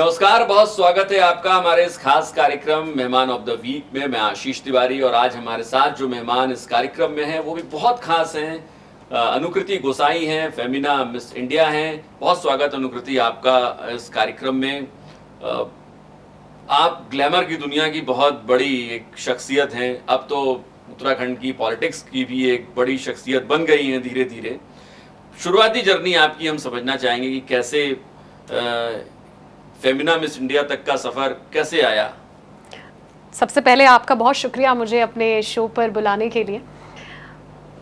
नमस्कार, बहुत स्वागत है आपका हमारे इस खास कार्यक्रम मेहमान ऑफ द वीक में। मैं आशीष तिवारी और आज हमारे साथ जो मेहमान इस कार्यक्रम में हैं वो भी बहुत खास हैं। अनुकृति गोसाई हैं, फेमिना मिस इंडिया हैं। बहुत स्वागत अनुकृति आपका इस कार्यक्रम में। आप ग्लैमर की दुनिया की बहुत बड़ी एक शख्सियत हैं। अब तो उत्तराखंड की पॉलिटिक्स की भी एक बड़ी शख्सियत बन गई हैं धीरे धीरे। शुरुआती जर्नी आपकी हम समझना चाहेंगे कि कैसे फेमिना मिस इंडिया तक का सफर कैसे आया। सबसे पहले आपका बहुत शुक्रिया मुझे अपने शो पर बुलाने के लिए।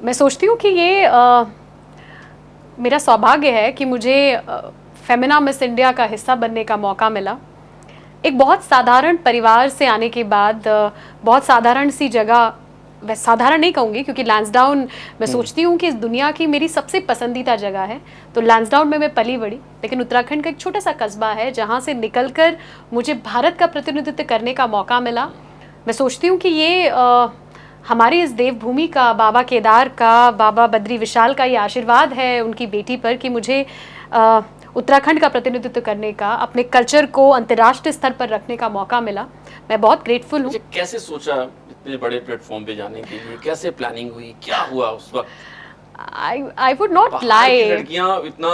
मैं सोचती हूँ कि ये मेरा सौभाग्य है कि मुझे फेमिना मिस इंडिया का हिस्सा बनने का मौका मिला। एक बहुत साधारण परिवार से आने के बाद बहुत साधारण सी जगह, मैं साधारण नहीं कहूँगी क्योंकि लैंसडाउन मैं सोचती हूँ कि इस दुनिया की मेरी सबसे पसंदीदा जगह है। तो लैंसडाउन में मैं पली बड़ी, लेकिन उत्तराखंड का एक छोटा सा कस्बा है जहाँ से निकलकर मुझे भारत का प्रतिनिधित्व करने का मौका मिला। मैं सोचती हूँ कि ये हमारी इस देवभूमि का, बाबा केदार का, बाबा बद्री विशाल का ये आशीर्वाद है उनकी बेटी पर कि मुझे उत्तराखंड का प्रतिनिधित्व करने का, अपने कल्चर को अंतर्राष्ट्रीय स्तर पर रखने का मौका मिला। मैं बहुत ग्रेटफुल हूँ। कैसे सोचा इतने बड़े प्लेटफॉर्म पे जाने के लिए, कैसे प्लानिंग हुई, क्या हुआ उस वक्त? I would not lie। लड़कियां इतना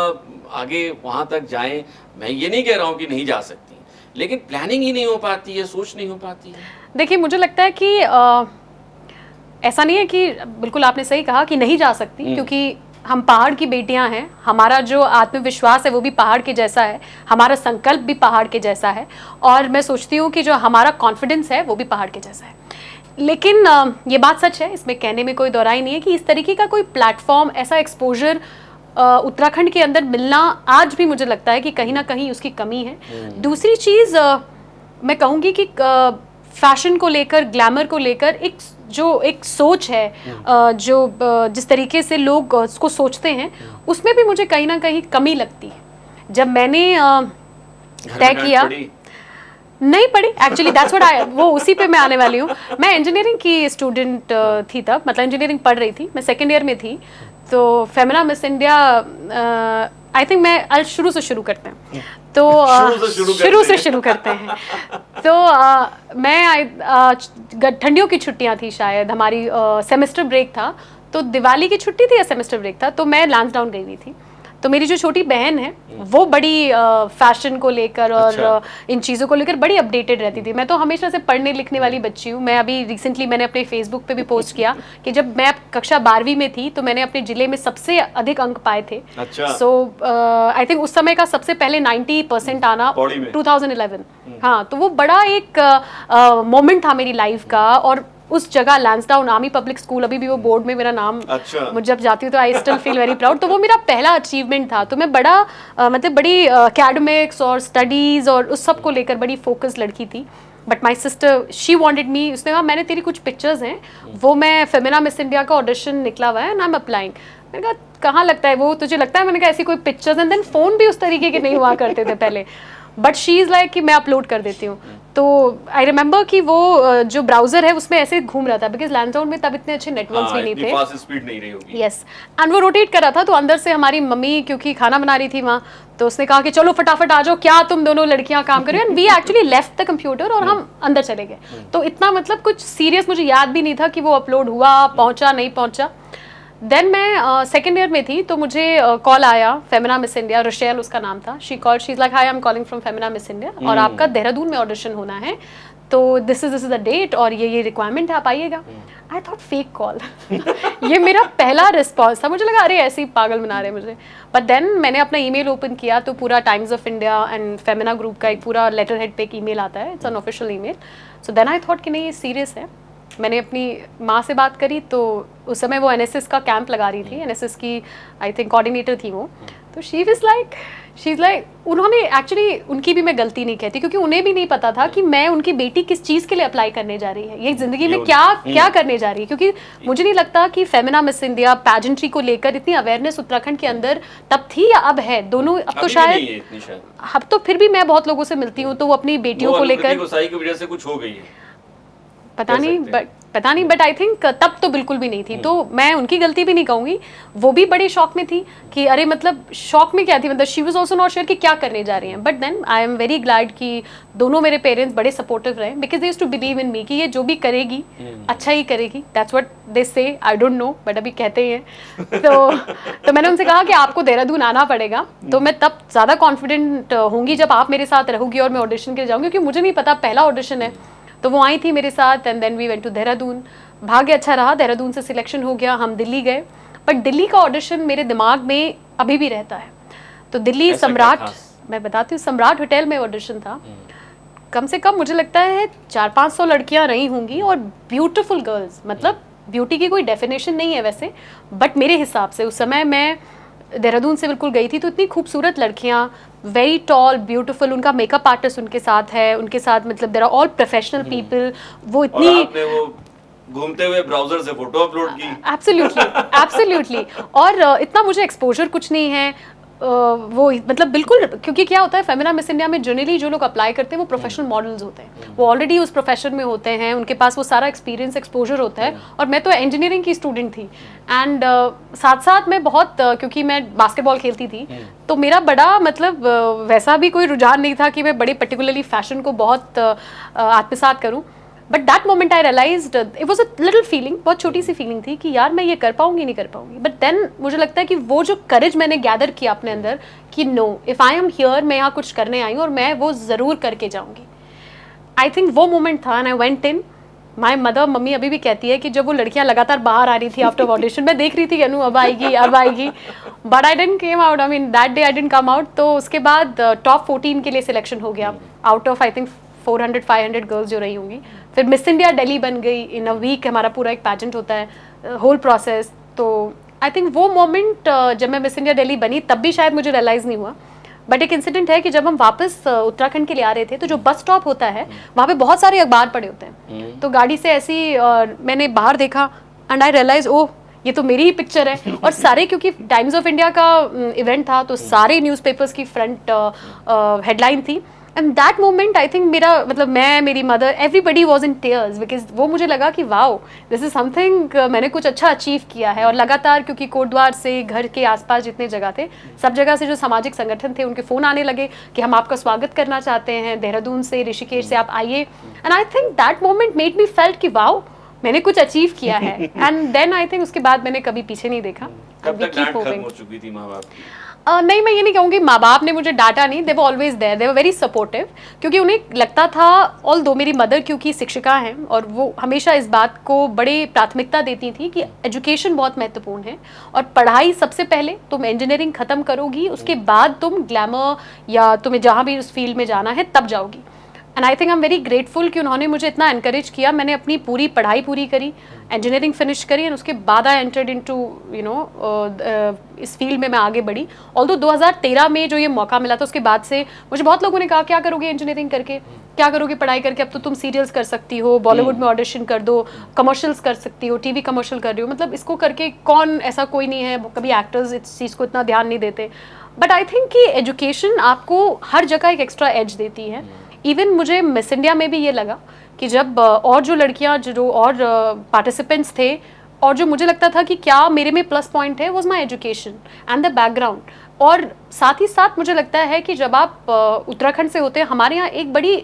आगे वहां तक जाएं, मैं ये नहीं कह रहा हूँ कि नहीं जा सकती, लेकिन प्लानिंग ही नहीं हो पाती है, सोच नहीं हो पाती है। देखिए, मुझे लगता है कि ऐसा नहीं है कि बिल्कुल आपने सही कहा कि नहीं जा सकती, क्योंकि हम पहाड़ की बेटियां हैं। हमारा जो आत्मविश्वास है वो भी पहाड़ के जैसा है, हमारा संकल्प भी पहाड़ के जैसा है, और मैं सोचती हूँ कि जो हमारा कॉन्फिडेंस है वो भी पहाड़ के जैसा है। लेकिन ये बात सच है, इसमें कहने में कोई दोहराई नहीं है कि इस तरीके का कोई प्लेटफॉर्म, ऐसा एक्सपोजर उत्तराखंड के अंदर मिलना आज भी मुझे लगता है कि कहीं ना कहीं उसकी कमी है। दूसरी चीज़ मैं कहूँगी कि फैशन को लेकर, ग्लैमर को लेकर एक सोच है, जिस तरीके से लोग उसको सोचते हैं, उसमें भी मुझे कहीं ना कहीं कमी लगती है। जब मैंने तय किया, नहीं पढ़ी एक्चुअली, दैट्स व्हाट आई, वो उसी पे मैं आने वाली हूँ। मैं इंजीनियरिंग की स्टूडेंट थी तब, मतलब इंजीनियरिंग पढ़ रही थी, मैं सेकेंड ईयर में थी। तो Femina miss India I think मैं आज शुरू से शुरू करते हैं, तो शुरू से शुरू करते हैं। तो मैं ठंडियों की छुट्टियां थी शायद, हमारी सेमेस्टर ब्रेक था, तो दिवाली की छुट्टी थी या सेमेस्टर ब्रेक था, तो मैं लैंसडाउन गई हुई थी। तो मेरी जो छोटी बहन है वो बड़ी फैशन को लेकर और इन चीज़ों को लेकर बड़ी अपडेटेड रहती थी। मैं तो हमेशा से पढ़ने लिखने वाली बच्ची हूँ। मैं अभी रिसेंटली मैंने अपने फेसबुक पे भी पोस्ट किया कि जब मैं कक्षा 12वीं में थी तो मैंने अपने जिले में सबसे अधिक अंक पाए थे। सो आई थिंक उस समय का सबसे पहले 90% आना 2011। हाँ, तो वो बड़ा एक मोमेंट था मेरी लाइफ का। और उस जगह लैंसडाउन आर्मी पब्लिक स्कूल, अभी भी वो बोर्ड में मेरा नाम, मैं जब जाती हूँ तो I still feel very proud. तो वो मेरा पहला अचीवमेंट था। तो मैं बड़ा मतलब बड़ी एकेडमिक्स और स्टडीज़ और उस सब को लेकर बड़ी फोकस लड़की थी। But my sister, she wanted me, उसने कहा मैंने तेरी कुछ पिक्चर्स हैं, वो मैं फेमिना मिस इंडिया का ऑडिशन निकला हुआ है एंड आई एम अप्लाइंग। मैंने कहा कहाँ लगता है वो, तुझे लगता है? मैंने कहा ऐसी कोई पिक्चर्स, एंड देन फ़ोन भी उस तरीके के नहीं हुआ करते थे पहले, बट शी इज़ लाइक कि मैं अपलोड कर देती हूँ। तो आई रिमेंबर कि वो जो ब्राउजर है उसमें ऐसे घूम रहा था, बिकॉज लैंसडाउन में तब इतने अच्छे नेटवर्क्स भी नहीं थे, फास्ट स्पीड नहीं रही होगी। यस, एंड वो रोटेट कर रहा था। तो अंदर से हमारी मम्मी, क्योंकि खाना बना रही थी वहाँ, तो उसने कहा कि चलो फटाफट आ जाओ, क्या तुम दोनों लड़कियां काम कर रही हो। And we actually left the computer और हम अंदर चले गए। तो इतना मतलब कुछ सीरियस मुझे याद भी नहीं था कि वो अपलोड हुआ, पहुंचा नहीं पहुंचा। देन मैं सेकेंड ईयर में थी तो मुझे कॉल आया, फेमिना मिस इंडिया, रोशेल उसका नाम था। She called, she is like hi, I am calling from Femina miss India और आपका देहरादून में ऑडिशन होना है, तो दिस इज द डेट और ये रिक्वायरमेंट है, आप आइएगा। I thought fake call. ये मेरा पहला रिस्पॉन्स था। मुझे लगा अरे ऐसे ही पागल बना रहे मुझे। बट देन मैंने अपना ईमेल ओपन किया तो पूरा times of India and Femina group का एक पूरा लेटर हेड पे एक ईमेल आता है, it's an official email. So then I thought कि नहीं ये सीरियस है। मैंने अपनी माँ से बात करी, तो उस समय वो एनएसएस का कैंप लगा रही थी, एनएसएस की आई थिंक कोऑर्डिनेटर थी वो। तो शी इज़ लाइक उन्होंने एक्चुअली, उनकी भी मैं गलती नहीं कहती क्योंकि उन्हें भी नहीं पता था कि मैं उनकी बेटी किस चीज़ के लिए अप्लाई करने जा रही है, ये ज़िंदगी में क्या करने जा रही है। क्योंकि मुझे नहीं लगता कि फेमिना मिस इंडिया पैजेंट्री को लेकर इतनी अवेयरनेस उत्तराखंड के अंदर तब थी या अब है, दोनों। अब तो शायद, अब तो फिर भी मैं बहुत लोगों से मिलती हूँ तो वो अपनी बेटियों को लेकर, गोसाई की वजह से कुछ हो गई है पता नहीं, बट पता नहीं, बट आई थिंक तब तो बिल्कुल भी नहीं थी। तो मैं उनकी गलती भी नहीं कहूँगी, वो भी बड़े शौक में थी कि अरे मतलब शौक में क्या थी, मतलब she was also not sure कि क्या करने जा रही हैं। But then I am very glad कि दोनों मेरे पेरेंट्स बड़े सपोर्टिव रहे, because they used to believe in me कि ये जो भी करेगी अच्छा ही करेगी। दैट्स व्हाट दे से, आई डोंट नो, बट अभी कहते ही हैं। तो मैंने उनसे कहा कि आपको देहरादून आना पड़ेगा, तो मैं तब ज़्यादा कॉन्फिडेंट होंगी जब आप मेरे साथ रहोगी और मैं ऑडिशन के लिए जाऊँगी, क्योंकि मुझे नहीं पता पहला ऑडिशन है। तो वो आई थी मेरे साथ and then we went to Dehradun. भाग्य अच्छा रहा, देहरादून से सिलेक्शन हो गया, हम दिल्ली गए। बट दिल्ली का ऑडिशन मेरे दिमाग में अभी भी रहता है। तो दिल्ली सम्राट, मैं बताती हूँ, सम्राट होटल में ऑडिशन था। कम से कम मुझे लगता है 400-500 लड़कियां रही होंगी और ब्यूटीफुल गर्ल्स, मतलब ब्यूटी की कोई डेफिनेशन नहीं है वैसे, बट मेरे हिसाब से उस समय मैं देहरादून से बिल्कुल गई थी, तो इतनी खूबसूरत लड़कियां, वेरी टॉल, ब्यूटीफुल, उनका मेकअप आर्टिस्ट उनके साथ है, उनके साथ मतलब there are all professional people. वो इतनी, और आपने वो घूमते हुए ब्राउजर से फोटो अपलोड की। एब्सोल्युटली और इतना मुझे एक्सपोजर कुछ नहीं है, वो मतलब बिल्कुल, क्योंकि क्या होता है फेमिना मिस इंडिया में जनरली जो लोग अप्लाई करते हैं वो प्रोफेशनल मॉडल्स होते हैं, वो ऑलरेडी उस प्रोफेशन में होते हैं, उनके पास वो सारा एक्सपीरियंस एक्सपोजर होता है। और मैं तो इंजीनियरिंग की स्टूडेंट थी एंड साथ साथ मैं बहुत क्योंकि मैं बास्केटबॉल खेलती थी, तो मेरा बड़ा मतलब वैसा भी कोई रुझान नहीं था कि मैं बड़े पर्टिकुलरली फैशन को बहुत आत्मसात करूँ। But that moment I realised, it was a little feeling, बहुत छोटी सी फीलिंग थी कि यार मैं ये कर पाऊंगी नहीं कर पाऊंगी। बट देन मुझे लगता है कि वो जो करेज मैंने गैदर किया अपने अंदर कि no, if I am here, मैं यहाँ कुछ करने आई हूँ और मैं वो ज़रूर करके जाऊँगी। आई थिंक वो मोमेंट था and I went in. My mother, mummy अभी भी कहती है कि जब वो लड़कियां लगातार बाहर आ रही थी आफ्टर ऑडिशन, मैं देख रही थी अनु अब आएगी अब आएगी, but I didn't came out, I mean that day I didn't come out. तो उसके बाद टॉप 14 के लिए सिलेक्शन हो गया out of I think 400-500 girls जो रही होंगी। फिर मिस इंडिया दिल्ली बन गई इन अ वीक, हमारा पूरा एक पैजेंट होता है, होल प्रोसेस। तो आई थिंक वो मोमेंट जब मैं मिस इंडिया दिल्ली बनी तब भी शायद मुझे रियलाइज़ नहीं हुआ। बट एक इंसिडेंट है कि जब हम वापस उत्तराखंड के लिए आ रहे थे, तो जो बस स्टॉप होता है वहाँ पे बहुत सारे अखबार पड़े होते हैं। तो गाड़ी से ऐसी मैंने बाहर देखा एंड आई रियलाइज, ओह ये तो मेरी ही पिक्चर है। और सारे, क्योंकि टाइम्स ऑफ इंडिया का इवेंट था, तो सारे न्यूज़पेपर्स की फ्रंट हेडलाइन थी। And that moment I think मेरा मतलब मैं, मेरी mother, everybody was in tears, because वो मुझे लगा कि वाओ दिस इज समथिंग, मैंने कुछ अच्छा अचीव किया है। और लगातार, क्योंकि कोटद्वार से घर के आसपास जितने जगह थे, सब जगह से जो सामाजिक संगठन थे उनके फ़ोन आने लगे कि हम आपका स्वागत करना चाहते हैं, देहरादून से, ऋषिकेश से आप आइए। And I think that moment made me felt कि वाओ मैंने कुछ अचीव किया है। एंड देन आई थिंक उसके बाद मैंने कभी पीछे नहीं देखा। कब तक डांट खत्म हो चुकी थी माँ बाप की? नहीं, मैं ये नहीं कहूँगी माँ बाप ने मुझे डांटा नहीं, they were always there, they were very supportive, क्योंकि उन्हें लगता था, ऑल दो मेरी मदर क्योंकि शिक्षिका हैं और वो हमेशा इस बात को बड़ी प्राथमिकता देती थी कि एजुकेशन बहुत महत्वपूर्ण है और पढ़ाई सबसे पहले, तुम इंजीनियरिंग खत्म करोगी उसके बाद तुम ग्लैमर या तुम्हें जहाँ भी उस फील्ड में जाना है तब जाओगी। And I think I am very grateful कि उन्होंने मुझे इतना इनकरेज किया। मैंने अपनी पूरी पढ़ाई पूरी करी, इंजीनियरिंग फिनिश करी एंड उसके बाद आई एंटर्ड इनटू इस फील्ड में मैं आगे बढ़ी। ऑल्दो 2013 में जो ये मौका मिला था, उसके बाद से मुझे बहुत लोगों ने कहा क्या करोगे इंजीनियरिंग करके, क्या करोगे पढ़ाई करके, अब तो तुम सीरियल्स कर सकती हो, बॉलीवुड में ऑडिशन कर दो, कमर्शियल्स कर सकती हो, टीवी कमर्शियल कर रही हो, मतलब इसको करके कौन, ऐसा कोई नहीं है, कभी एक्टर्स इस चीज़ को इतना ध्यान नहीं देते। बट आई थिंक कि एजुकेशन आपको हर जगह एक एक्स्ट्रा एज देती है। इवन मुझे मिस इंडिया में भी ये लगा कि जब और जो लड़कियां, जो और पार्टिसिपेंट्स थे, और जो मुझे लगता था कि क्या मेरे में प्लस पॉइंट है, was my education and the background. और साथ ही साथ मुझे लगता है कि जब आप उत्तराखंड से होते हैं, हमारे यहाँ एक बड़ी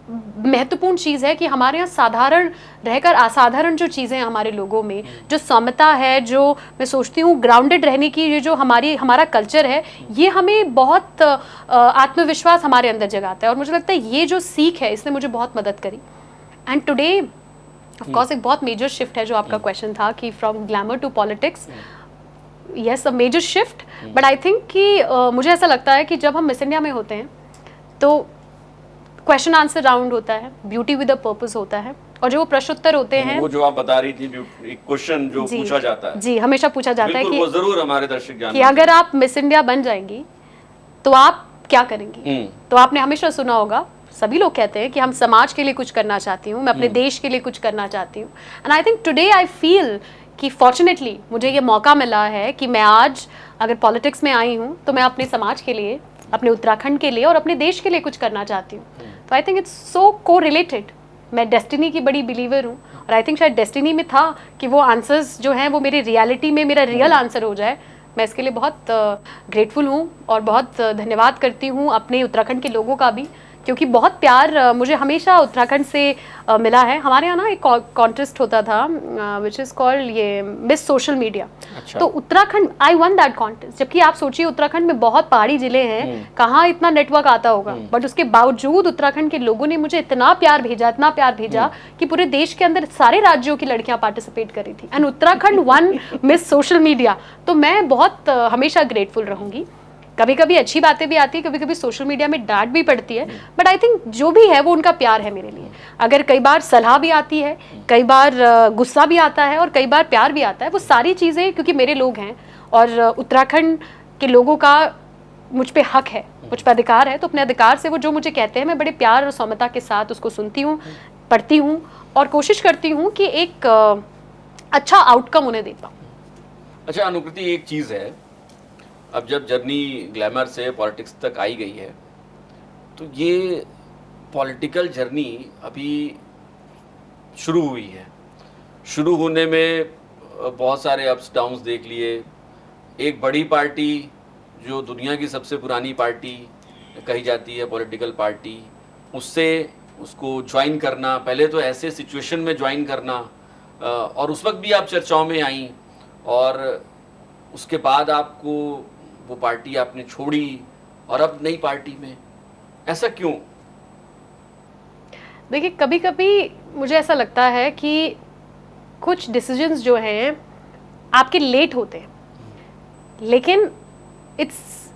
महत्वपूर्ण चीज़ है कि हमारे यहाँ साधारण रहकर असाधारण जो चीज़ें हैं हमारे लोगों में, जो समता है, जो मैं सोचती हूँ ग्राउंडेड रहने की, ये जो हमारा कल्चर है, ये हमें बहुत आत्मविश्वास हमारे अंदर जगाता है। और मुझे लगता है ये जो सीख है इसने मुझे बहुत मदद करी। एंड टुडे ऑफ कोर्स एक बहुत मेजर शिफ्ट है, जो आपका क्वेश्चन था कि from glamour to politics, yes a major shift. But I think कि मुझे ऐसा लगता है कि जब हम मिस इंडिया में होते हैं तो क्वेश्चन आंसर राउंड होता है, ब्यूटी विद अ पर्पस होता है, और जो वो प्रश्न उत्तर होते हैं, वो जो आप बता रही थी, एक क्वेश्चन जो पूछा जाता है, जी हमेशा पूछा जाता है कि वो जरूर हमारे दर्शक जानना कि अगर आप मिस इंडिया बन जाएंगी तो आप क्या करेंगी। तो आपने हमेशा सुना होगा, सभी लोग कहते हैं कि हम समाज के लिए कुछ करना चाहती हूँ, मैं अपने देश के लिए कुछ करना चाहती हूँ। And I think today I feel कि फॉर्चुनेटली मुझे ये मौका मिला है कि मैं आज अगर पॉलिटिक्स में आई हूँ तो मैं अपने समाज के लिए, अपने उत्तराखंड के लिए और अपने देश के लिए कुछ करना चाहती हूँ। तो आई थिंक इट्स सो को रिलेटेड। मैं डेस्टिनी की बड़ी बिलीवर हूँ और आई थिंक शायद डेस्टिनी में था कि वो आंसर्स जो हैं वो मेरी रियलिटी में मेरा रियल आंसर हो जाए। मैं इसके लिए बहुत ग्रेटफुल हूँ और बहुत धन्यवाद करती हूँ अपने उत्तराखंड के लोगों का भी, क्योंकि बहुत प्यार मुझे हमेशा उत्तराखंड से मिला है। हमारे यहाँ ना एक कॉन्टेस्ट होता था विच इज़ कॉल्ड ये मिस सोशल मीडिया। अच्छा। तो Uttarakhand I one that contest, जबकि आप सोचिए उत्तराखंड में बहुत पहाड़ी जिले हैं, कहाँ इतना नेटवर्क आता होगा, बट उसके बावजूद उत्तराखंड के लोगों ने मुझे इतना प्यार भेजा कि पूरे देश के अंदर सारे राज्यों की लड़कियां पार्टिसिपेट कर रही थी and Uttarakhand one miss social media. तो मैं बहुत हमेशा ग्रेटफुल रहूंगी। कभी कभी अच्छी बातें भी आती है, कभी कभी सोशल मीडिया में डांट भी पड़ती है, बट आई थिंक जो भी है वो उनका प्यार है मेरे लिए। अगर कई बार सलाह भी आती है, कई बार गुस्सा भी आता है और कई बार प्यार भी आता है, वो सारी चीज़ें क्योंकि मेरे लोग हैं और उत्तराखंड के लोगों का मुझ पे हक है, मुझ पे अधिकार है, तो अपने अधिकार से वो जो मुझे कहते हैं मैं बड़े प्यार और सौम्यता के साथ उसको सुनती हूँ, पढ़ती हूँ और कोशिश करती हूँ कि एक अच्छा आउटकम उन्हें दे पाऊँ। अच्छा अनुकृति, एक चीज़ है, अब जब जर्नी ग्लैमर से पॉलिटिक्स तक आई गई है तो ये पॉलिटिकल जर्नी अभी शुरू हुई है। शुरू होने में बहुत सारे अप्स डाउन्स देख लिए। एक बड़ी पार्टी जो दुनिया की सबसे पुरानी पार्टी कही जाती है, पॉलिटिकल पार्टी, उससे उसको ज्वाइन करना, पहले तो ऐसे सिचुएशन में ज्वाइन करना, और उस वक्त भी आप चर्चाओं में आई और उसके बाद आपको वो पार्टी आपने छोड़ी और अब नई पार्टी में, ऐसा क्यों? देखिए, कभी कभी मुझे ऐसा लगता है कि कुछ डिसीजंस जो हैं आपके लेट होते हैं, लेकिन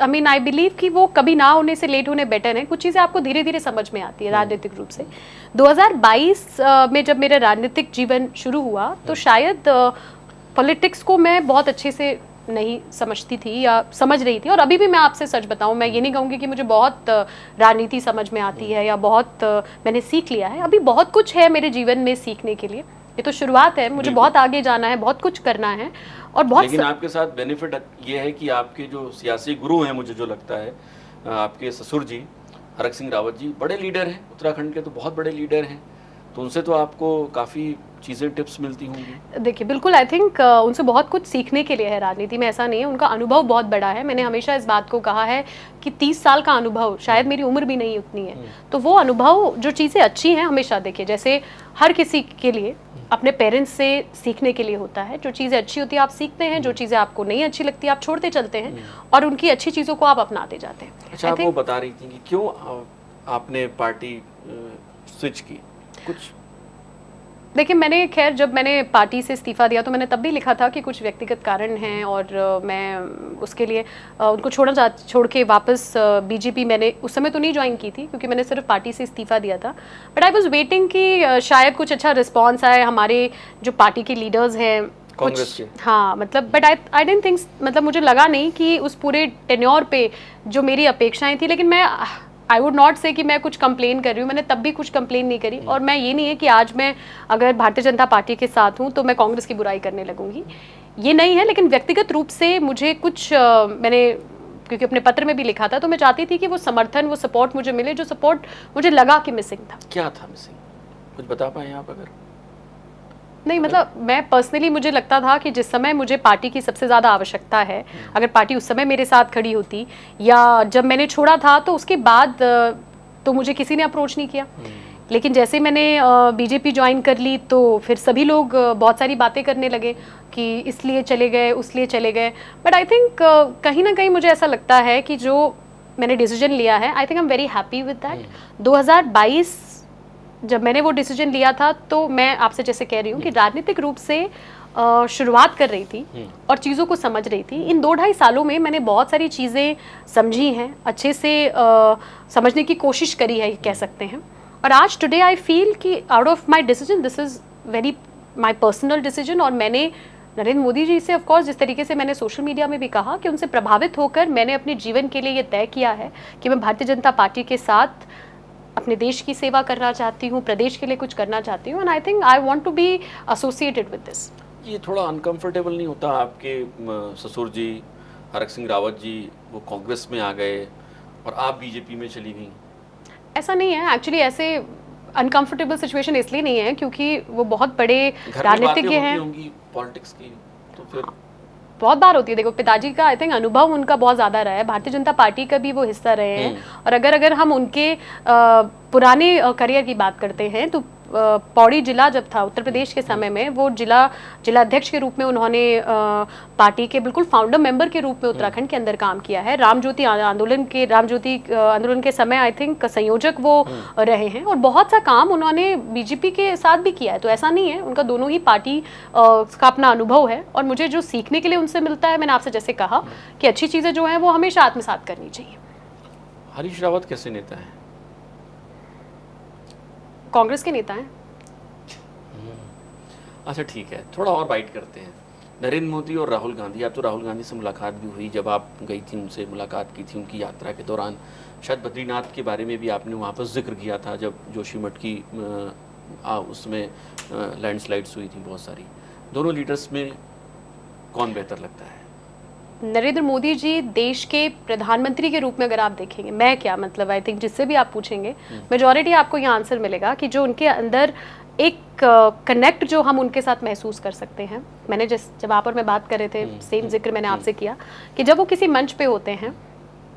आई मीन आई बिलीव कि वो कभी ना होने से लेट होने बेटर है। कुछ चीज़ें आपको धीरे धीरे समझ में आती है राजनीतिक रूप से। 2022 में जब मेरा राजनीतिक जीवन शुरू हुआ तो शायद पॉलिटिक्स को मैं बहुत अच्छे से नहीं समझती थी या समझ रही थी, और अभी भी मैं आपसे सच बताऊं, मैं ये नहीं कहूँगी कि मुझे बहुत राजनीति समझ में आती है या बहुत मैंने सीख लिया है। अभी बहुत कुछ है मेरे जीवन में सीखने के लिए, ये तो शुरुआत है, मुझे बहुत आगे जाना है, बहुत कुछ करना है और बहुत। लेकिन आपके साथ बेनिफिट ये है कि आपके जो सियासी गुरु हैं, मुझे जो लगता है आपके ससुर जी हरक सिंह रावत जी बड़े लीडर हैं, उत्तराखंड के तो बहुत बड़े लीडर हैं, तो उनसे तो आपको काफ़ी चीज़ें टिप्स मिलती होंगी। देखिए, बिल्कुल, आई थिंक उनसे बहुत कुछ सीखने के लिए है राजनीति में, ऐसा नहीं है। उनका अनुभव बहुत बड़ा है। मैंने हमेशा इस बात को कहा है कि 30 साल का अनुभव, शायद मेरी उम्र भी नहीं उतनी है, तो वो अनुभव, जो चीज़ें अच्छी हैं हमेशा देखिए, जैसे हर किसी के लिए अपने पेरेंट्स से सीखने के लिए होता है। जो चीज़ें अच्छी होती है आप सीखते हैं, जो चीज़ें आपको नहीं अच्छी लगती आप छोड़ते चलते हैं और उनकी अच्छी चीज़ों को आप अपनाते जाते हैं। अच्छा, आप वो बता रही थी कि क्यों आपने पार्टी स्विच की? कुछ देखिए, मैंने खैर जब मैंने पार्टी से इस्तीफ़ा दिया तो मैंने तब भी लिखा था कि कुछ व्यक्तिगत कारण हैं और मैं उसके लिए उनको छोड़ के वापस बीजेपी मैंने उस समय तो नहीं ज्वाइन की थी, क्योंकि मैंने सिर्फ पार्टी से इस्तीफ़ा दिया था। बट आई वाज वेटिंग कि शायद कुछ अच्छा रिस्पॉन्स आए, हमारे जो पार्टी के लीडर्स हैं कांग्रेस के, हाँ, मतलब बट आई डिडंट थिंक, मतलब मुझे लगा नहीं कि उस पूरे टेन्योर पे जो मेरी अपेक्षाएं थी, लेकिन मैं आई वुड नॉट से कि मैं कुछ कंप्लेन कर रही हूँ, मैंने तब भी कुछ कंप्लेन नहीं करी। और मैं ये नहीं है कि आज मैं अगर भारतीय जनता पार्टी के साथ हूँ तो मैं कांग्रेस की बुराई करने लगूंगी, ये नहीं है। लेकिन व्यक्तिगत रूप से मुझे कुछ मैंने क्योंकि अपने पत्र में भी लिखा था, तो मैं चाहती थी कि वो समर्थन, वो सपोर्ट मुझे मिले, जो सपोर्ट मुझे लगा कि मिसिंग था। क्या था मिसिंग? कुछ बता पाए आप? अगर नहीं, मतलब मैं पर्सनली, मुझे लगता था कि जिस समय मुझे पार्टी की सबसे ज़्यादा आवश्यकता है, अगर पार्टी उस समय मेरे साथ खड़ी होती, या जब मैंने छोड़ा था तो उसके बाद तो मुझे किसी ने अप्रोच नहीं किया। लेकिन जैसे मैंने बीजेपी ज्वाइन कर ली तो फिर सभी लोग बहुत सारी बातें करने लगे कि इसलिए चले गए, उसलिए चले गए। बट आई थिंक कहीं ना कहीं मुझे ऐसा लगता है कि जो मैंने डिसीजन लिया है, आई think I am very happy with that. 2022 जब मैंने वो डिसीजन लिया था तो मैं आपसे जैसे कह रही हूँ कि राजनीतिक रूप से शुरुआत कर रही थी और चीज़ों को समझ रही थी। इन 2-2.5 सालों में मैंने बहुत सारी चीज़ें समझी हैं, अच्छे से समझने की कोशिश करी है, कह सकते हैं। और आज टुडे आई फील कि out of my decision, this is very my personal decision. और मैंने नरेंद्र मोदी जी से, ऑफकोर्स, जिस तरीके से मैंने सोशल मीडिया में भी कहा कि उनसे प्रभावित होकर मैंने अपने जीवन के लिए ये तय किया है कि मैं भारतीय जनता पार्टी के साथ अपने देश की सेवा करना चाहती हूँ, प्रदेश के लिए कुछ करना चाहती हूँ। And I think I want to be associated with this. ये थोड़ा अनकंफर्टेबल नहीं होता? आपके ससुर जी हरक सिंह रावत जी वो कांग्रेस में आ गए और आप बीजेपी में चली गई। ऐसा नहीं है एक्चुअली, ऐसे अनकंफर्टेबल सिचुएशन इसलिए नहीं है क्योंकि वो बहुत बड़े घर में राजनीतिज्ञ बातें हैं। होती होंगी पॉलिटिक्स की, तो फिर बहुत बार होती है। देखो पिताजी का आई थिंक अनुभव उनका बहुत ज़्यादा रहा है, भारतीय जनता पार्टी का भी वो हिस्सा रहे हैं। और अगर हम उनके पुराने करियर की बात करते हैं तो पौड़ी जिला जब था उत्तर प्रदेश के समय में, वो जिलाध्यक्ष के रूप में उन्होंने पार्टी के बिल्कुल फाउंडर मेंबर के रूप में उत्तराखंड के अंदर काम किया है। राम ज्योति आंदोलन के समय आई थिंक संयोजक वो रहे हैं, और बहुत सा काम उन्होंने बीजेपी के साथ भी किया है। तो ऐसा नहीं है, उनका दोनों ही पार्टी का अपना अनुभव है। और मुझे जो सीखने के लिए उनसे मिलता है, मैंने आपसे जैसे कहा कि अच्छी चीज़ें जो हैं वो हमेशा आत्मसात करनी चाहिए। हरीश रावत कैसे नेता है? कांग्रेस के नेता हैं। अच्छा ठीक है, थोड़ा और बाइट करते हैं। नरेंद्र मोदी और राहुल गांधी, आप तो राहुल गांधी से मुलाकात भी हुई, जब आप गई थी उनसे मुलाकात की थी उनकी यात्रा के दौरान। शायद बद्रीनाथ के बारे में भी आपने वहाँ पर जिक्र किया था जब जोशीमठ की उसमें लैंडस्लाइड्स हुई थी बहुत सारी। दोनों लीडर्स में कौन बेहतर लगता है? नरेंद्र मोदी जी देश के प्रधानमंत्री के रूप में अगर आप देखेंगे, मैं क्या मतलब आई थिंक जिससे भी आप पूछेंगे मेजॉरिटी आपको यहाँ आंसर मिलेगा कि जो उनके अंदर एक कनेक्ट जो हम उनके साथ महसूस कर सकते हैं। मैंने जब आप और मैं बात कर रहे थे, सेम जिक्र मैंने आपसे किया कि जब वो किसी मंच पे होते हैं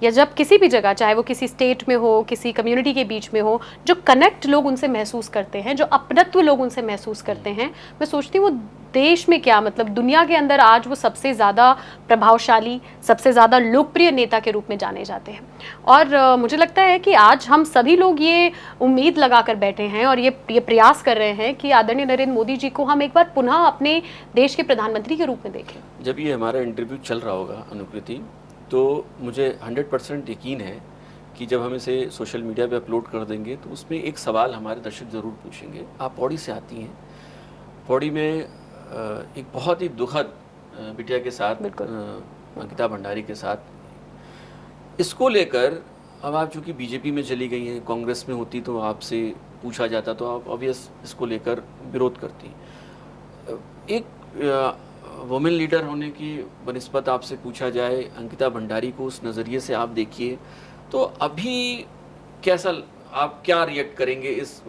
या जब किसी भी जगह, चाहे वो किसी स्टेट में हो, किसी कम्युनिटी के बीच में हो, जो कनेक्ट लोग उनसे महसूस करते हैं, जो अपनत्व लोग उनसे महसूस करते हैं, मैं सोचती हूँ वो देश में क्या मतलब दुनिया के अंदर आज वो सबसे ज़्यादा प्रभावशाली, सबसे ज़्यादा लोकप्रिय नेता के रूप में जाने जाते हैं। और मुझे लगता है कि आज हम सभी लोग ये उम्मीद लगा कर बैठे हैं और ये प्रयास कर रहे हैं कि आदरणीय नरेंद्र मोदी जी को हम एक बार पुनः अपने देश के प्रधानमंत्री के रूप में देखें। जब ये हमारा इंटरव्यू चल रहा होगा अनुकृति, तो मुझे 100% यकीन है कि जब हम इसे सोशल मीडिया पे अपलोड कर देंगे तो उसमें एक सवाल हमारे दर्शक ज़रूर पूछेंगे। आप पौड़ी से आती हैं, पौड़ी में एक बहुत ही दुखद बिटिया के साथ, अंकिता भंडारी के साथ, इसको लेकर अब आप चूँकि बीजेपी में चली गई हैं, कांग्रेस में होती तो आपसे पूछा जाता तो आप ऑब्वियस इसको लेकर विरोध करती। एक वुमेन लीडर होने की बनिस्बत आपसे पूछा जाए, अंकिता भंडारी को उस नज़रिए से आप देखिए, तो अभी कैसा, आप क्या रिएक्ट करेंगे इस